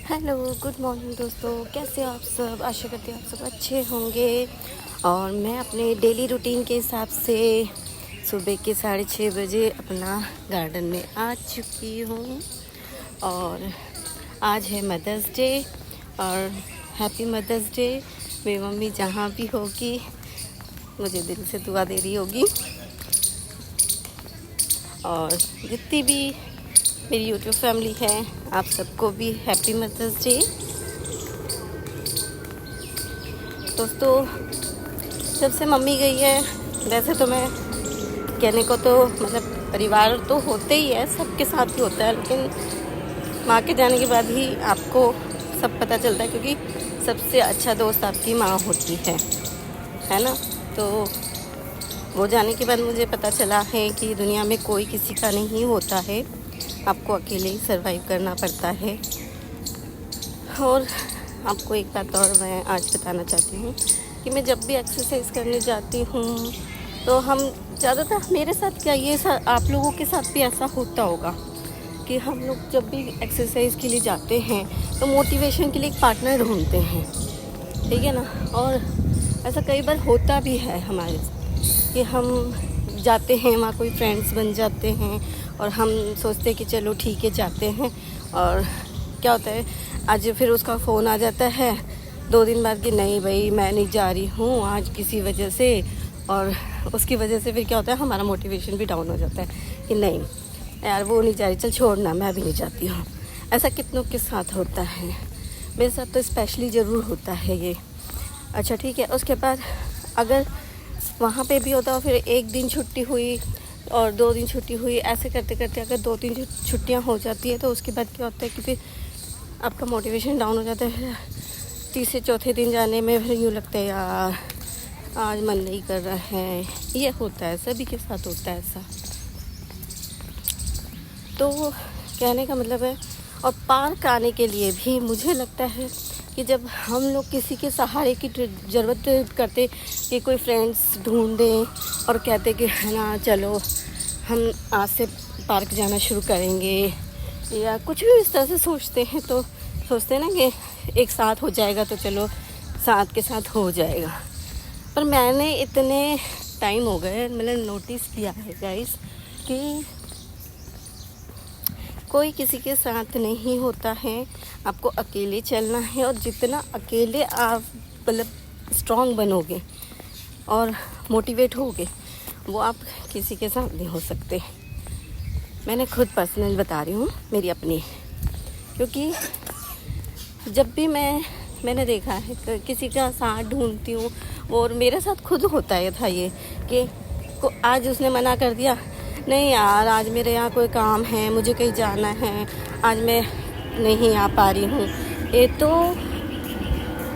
Hello, good morning दोस्तों। कैसे हो आप सब? आशा करती हूँ आप सब अच्छे होंगे। और मैं अपने डेली रूटीन के हिसाब से सुबह के 6:30 बजे अपना गार्डन में आ चुकी हूँ। और आज है मदर्स डे और हैप्पी मदर्स डे। मेरी मम्मी जहाँ भी होगी मुझे दिल से दुआ दे रही होगी। और जितनी भी मेरी यूट्यूब फैमिली है, आप सबको भी हैप्पी मदर्स डे। दोस्तों, जब से मम्मी गई है, वैसे तो मैं कहने को तो मतलब परिवार तो होते ही है, सबके साथ ही होता है, लेकिन माँ के जाने के बाद ही आपको सब पता चलता है, क्योंकि सबसे अच्छा दोस्त आपकी माँ होती है ना। तो वो जाने के बाद मुझे पता चला है कि दुनिया में कोई किसी का नहीं होता है, आपको अकेले ही सर्वाइव करना पड़ता है। और आपको एक बात और मैं आज बताना चाहती हूँ कि मैं जब भी एक्सरसाइज करने जाती हूँ तो हम ज़्यादातर, मेरे साथ क्या, ये आप लोगों के साथ भी ऐसा होता होगा कि हम लोग जब भी एक्सरसाइज के लिए जाते हैं तो मोटिवेशन के लिए एक पार्टनर ढूंढते हैं, ठीक है ना। और ऐसा कई बार होता भी है हमारे कि हम जाते हैं, वहाँ कोई फ्रेंड्स बन जाते हैं और हम सोचते हैं कि चलो ठीक है जाते हैं। और क्या होता है, आज फिर उसका फ़ोन आ जाता है 2 दिन बाद कि नहीं भाई मैं नहीं जा रही हूँ आज किसी वजह से। और उसकी वजह से फिर क्या होता है, हमारा मोटिवेशन भी डाउन हो जाता है कि नहीं यार वो नहीं जा रही, चल छोड़ना, मैं भी नहीं जाती हूँ। ऐसा कितनों के साथ होता है, मेरे साथ तो स्पेशली ज़रूर होता है ये। अच्छा ठीक है, उसके बाद अगर वहाँ पे भी होता है, फिर 1 दिन छुट्टी हुई और 2 दिन छुट्टी हुई, ऐसे करते करते अगर 2-3 छुट्टियाँ हो जाती है तो उसके बाद क्या होता है कि फिर आपका मोटिवेशन डाउन हो जाता है। तीसरे चौथे दिन जाने में फिर यूँ लगता है यार आज मन नहीं कर रहा है। ये होता है, सभी के साथ होता है ऐसा। तो कहने का मतलब है, और पार्क आने के लिए भी मुझे लगता है कि जब हम लोग किसी के सहारे की ज़रूरत करते कि कोई फ्रेंड्स ढूंढें और कहते कि है ना चलो हम आज से पार्क जाना शुरू करेंगे, या कुछ भी इस तरह से सोचते हैं, तो सोचते हैं ना कि एक साथ हो जाएगा तो चलो साथ के साथ हो जाएगा। पर मैंने इतने टाइम हो गए, मैंने नोटिस किया है गाइस कि कोई किसी के साथ नहीं होता है, आपको अकेले चलना है। और जितना अकेले आप मतलब स्ट्रॉन्ग बनोगे और मोटिवेट होगे, वो आप किसी के साथ नहीं हो सकते। मैंने खुद पर्सनल बता रही हूँ, मेरी अपनी, क्योंकि जब भी मैंने देखा है किसी का साथ ढूंढती हूँ, और मेरे साथ खुद होता है था ये कि आज उसने मना कर दिया, नहीं यार आज मेरे यहाँ कोई काम है, मुझे कहीं जाना है, आज मैं नहीं आ पा रही हूँ, ये तो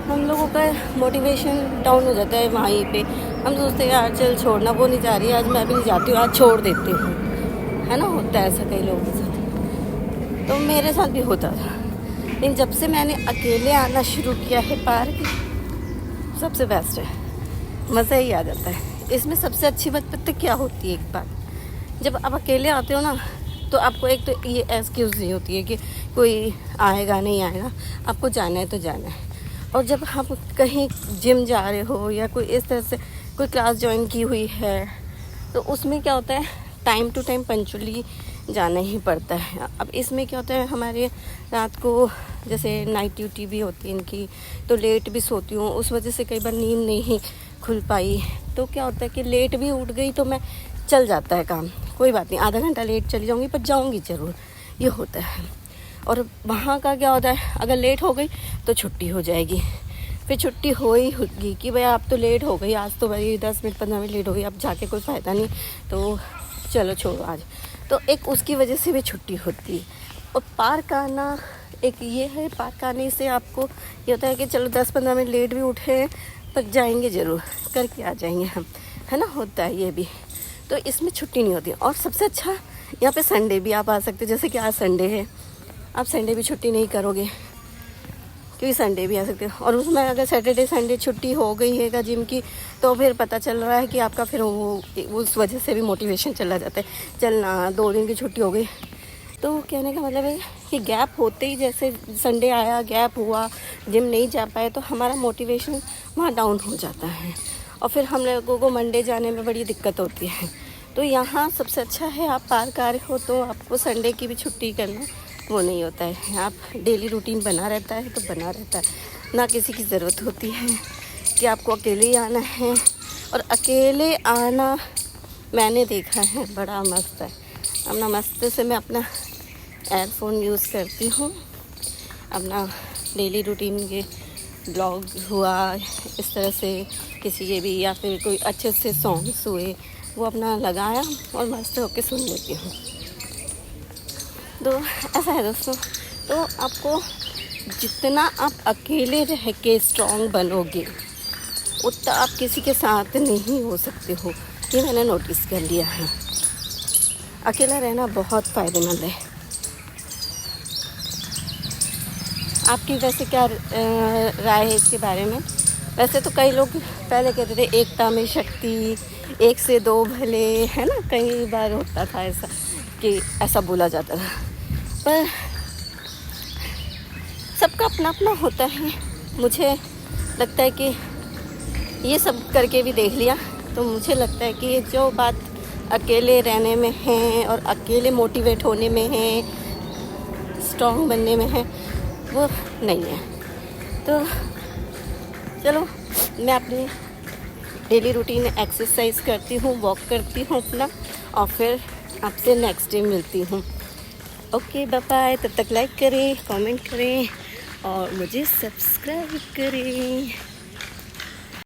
हम लोगों का मोटिवेशन डाउन हो जाता है वहीं पे। हम सोचते हैं यार चल छोड़ना, वो नहीं जा रही, आज मैं भी नहीं जाती हूँ, आज छोड़ देती हूँ, है ना। होता है ऐसा कई लोगों के साथ, तो मेरे साथ भी होता था। लेकिन जब से मैंने अकेले आना शुरू किया है पार्क, सबसे बेस्ट है, मज़ा ही आ जाता है। इसमें सबसे अच्छी बात पता क्या होती है, एक बात, जब आप अकेले आते हो ना तो आपको एक तो ये एक्सक्यूज़ नहीं होती है कि कोई आएगा नहीं आएगा, आपको जाना है तो जाना है। और जब आप कहीं जिम जा रहे हो या कोई इस तरह से कोई क्लास ज्वाइन की हुई है, तो उसमें क्या होता है, टाइम टू टाइम पंचुअली जाना ही पड़ता है। अब इसमें क्या होता है, हमारे रात को जैसे नाइट ड्यूटी भी होती है इनकी, तो लेट भी सोती हूँ, उस वजह से कई बार नींद नहीं खुल पाई, तो क्या होता है कि लेट भी उठ गई तो मैं चल जाता है काम, कोई बात नहीं, आधा घंटा लेट चली जाऊँगी पर जाऊँगी ज़रूर, ये होता है। और वहाँ का क्या होता है, अगर लेट हो गई तो छुट्टी हो जाएगी, फिर छुट्टी हो ही होगी कि भाई आप तो लेट हो गई, आज तो भाई 10 मिनट 15 मिनट लेट हो गई, अब जाके कोई फ़ायदा नहीं, तो चलो छोड़ो आज, तो एक उसकी वजह से भी छुट्टी होती है। और पार्क आना एक ये है, पार्क आने से आपको ये होता है कि चलो 10-15 मिनट लेट भी उठे पर जाएंगे ज़रूर, करके आ जाएंगे हम, है ना। होता है ये भी, तो इसमें छुट्टी नहीं होती। और सबसे अच्छा यहाँ पे संडे भी आप आ सकते हो, जैसे कि आज संडे है, आप संडे भी छुट्टी नहीं करोगे क्योंकि संडे भी आ सकते हो। और उसमें अगर सैटरडे संडे छुट्टी हो गई है जिम की, तो फिर पता चल रहा है कि आपका फिर वो उस वजह से भी मोटिवेशन चला जाता है, चलना 2 दिन की छुट्टी हो गई, तो कहने का मतलब है कि गैप होते ही, जैसे संडे आया गैप हुआ, जिम नहीं जा पाए, तो हमारा मोटिवेशन वहाँ डाउन हो जाता है और फिर हम लोगों को मंडे जाने में बड़ी दिक्कत होती है। तो यहाँ सबसे अच्छा है, आप पार्क आ रहे हो तो आपको संडे की भी छुट्टी करना वो नहीं होता है। आप डेली रूटीन बना रहता है तो बना रहता है, ना किसी की ज़रूरत होती है कि आपको अकेले ही आना है। और अकेले आना मैंने देखा है बड़ा मस्त है। अपना मस्त से मैं अपना एयरफोन यूज़ करती हूँ, अपना डेली रूटीन के ब्लॉग हुआ इस तरह से किसी के भी, या फिर कोई अच्छे से सॉन्ग्स हुए, वो अपना लगाया और मस्त होके सुन लेती हूँ। तो ऐसा है दोस्तों, तो आपको जितना आप अकेले रह के स्ट्रॉन्ग बनोगे उतना आप किसी के साथ नहीं हो सकते हो, ये मैंने नोटिस कर लिया है। अकेला रहना बहुत फ़ायदेमंद है। आपकी वैसे क्या राय है इसके बारे में? वैसे तो कई लोग पहले कहते थे एकता में शक्ति, एक से दो भले, है ना, कई बार होता था ऐसा कि ऐसा बोला जाता था, पर सबका अपना अपना होता है। मुझे लगता है कि ये सब करके भी देख लिया तो मुझे लगता है कि जो बात अकेले रहने में है और अकेले मोटिवेट होने में है, स्ट्रॉन्ग बनने में है, वो नहीं है। तो चलो, मैं अपनी डेली रूटीन एक्सरसाइज करती हूँ, वॉक करती हूँ अपना, और फिर आपसे नेक्स्ट डे मिलती हूँ। Okay, bye bye. तब तक लाइक करें, कमेंट करें और मुझे सब्सक्राइब करें।